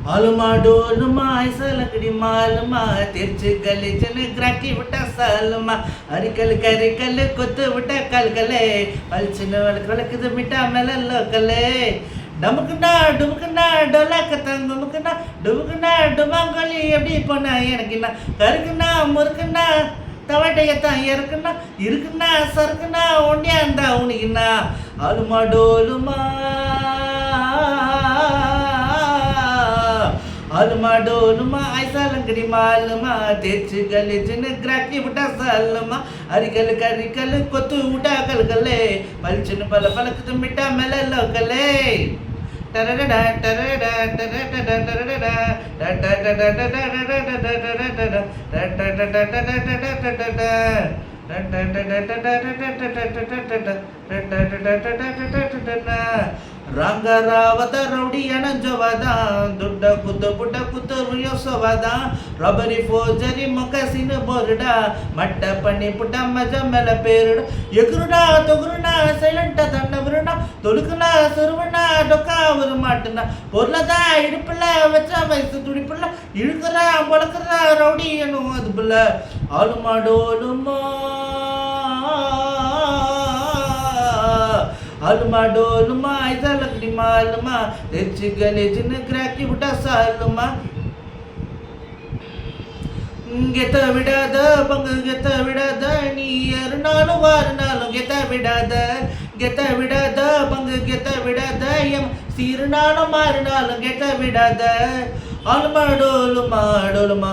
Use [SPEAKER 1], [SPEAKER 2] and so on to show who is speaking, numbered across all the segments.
[SPEAKER 1] आलमा डोलमा ऐसा लकड़ी मालमा तिरछे गले जन ग्राकी उठा सालमा अरिकल करिकल कुत उठा कल कले पलचन वलक मिठा मेल कले डमुकना डुमुकना डोला कतंग मुकना डुमुकना डुमांगली எப்படி போனா எனக்குனா கருக்குனா முறுக்குனா தவட்டையத்தான் இறக்குனா இருக்குனா சறுக்குனா ஒண்டியாந்தா உனிக்குனா ஆலுமா டோலுமா आलमा डोलमा ऐसा लंगड़ी मालमा तेज गले जन ग्राकी उठा सालमा अरिकल करिकल कोतु उठा कल गले पलचन पल पलक मिठा मेल कले टरडा टरडा टरडा टरडा ರಂಗರಾವತ ರೌಡಿಯನ ಜವದ ದೊಡ್ಡ ಪುಟ್ಟ ಯೋಸವದ ರಬರಿ ಫೋಜರಿ ಮೊಕಸಿನ ಬೋರ್ಡ ಮಟ್ಟ ಪಣ್ಣಿ ಪುಟ್ಟ ಮಜ ಮೇಲ ಪೇರುಡ ಎಗುರುಡ ತೊಗುರುಣ சைலண்ட தண்டவருனா தொழுக்குனா சுருவனா டொக்கா ஒரு மாட்டுனா பொருளதா இடுப்புல வச்ச வயசு துடிப்புல இழுக்கிறா பழக்கிறா ரவுடி என்னும் அது புள்ள ஆளுமா டோலுமா आलमा डोलमा ऐसा लकड़ी मालमा तेज गले जन ग्राकी उठा सालमा ಗೆತ ಬಿಡದ ಬಂಗ ಗೆತ ಬಿಡದ ನೀ ಎರನಾಳು ವಾರನಾಳು ಗೆತ ಬಿಡದ ಬಂಗ ಗೆತ ಬಿಡದ ಎಂ ಸೀರನಾಳು ಮಾರನಾಳು ಗೆತ ಬಿಡದ आलमा डोलमा डोलमा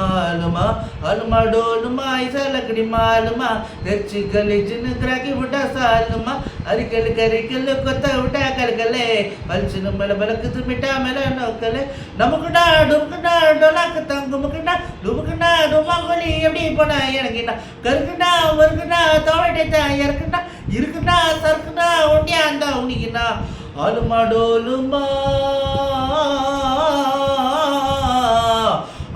[SPEAKER 1] आलमा डोलमा ऐसा लकड़ी मालमा तेरची गले जिन ग्राकी उठा सालमा अरिकल करिकल कोत उठा कल गले पलचन बल बलक मिठा मेल नोकले नमुकना डुमकना डोला कतंग मुकना डुमकना डुमांगली எப்படி போனா எனக்குனா கருக்குனா வர்க்குனா தவட்டையத்தா இறக்குனா இருக்குனா சறுக்குனா ஒண்டியாந்தா உனிக்குனா ஆலுமா டோலுமா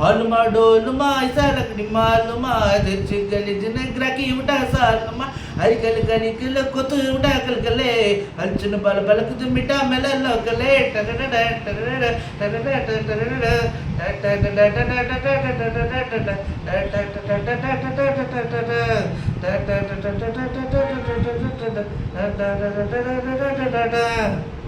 [SPEAKER 1] आलमा डोलमा ऐसा लकड़ी मालमा तेज गले जन ग्राकी उठा सालमा अरिकल करिकल कोतु उठा कल गले हलचन बल बलक मिठा मेल कले टरडा टरडा टरडा टरडा टरडा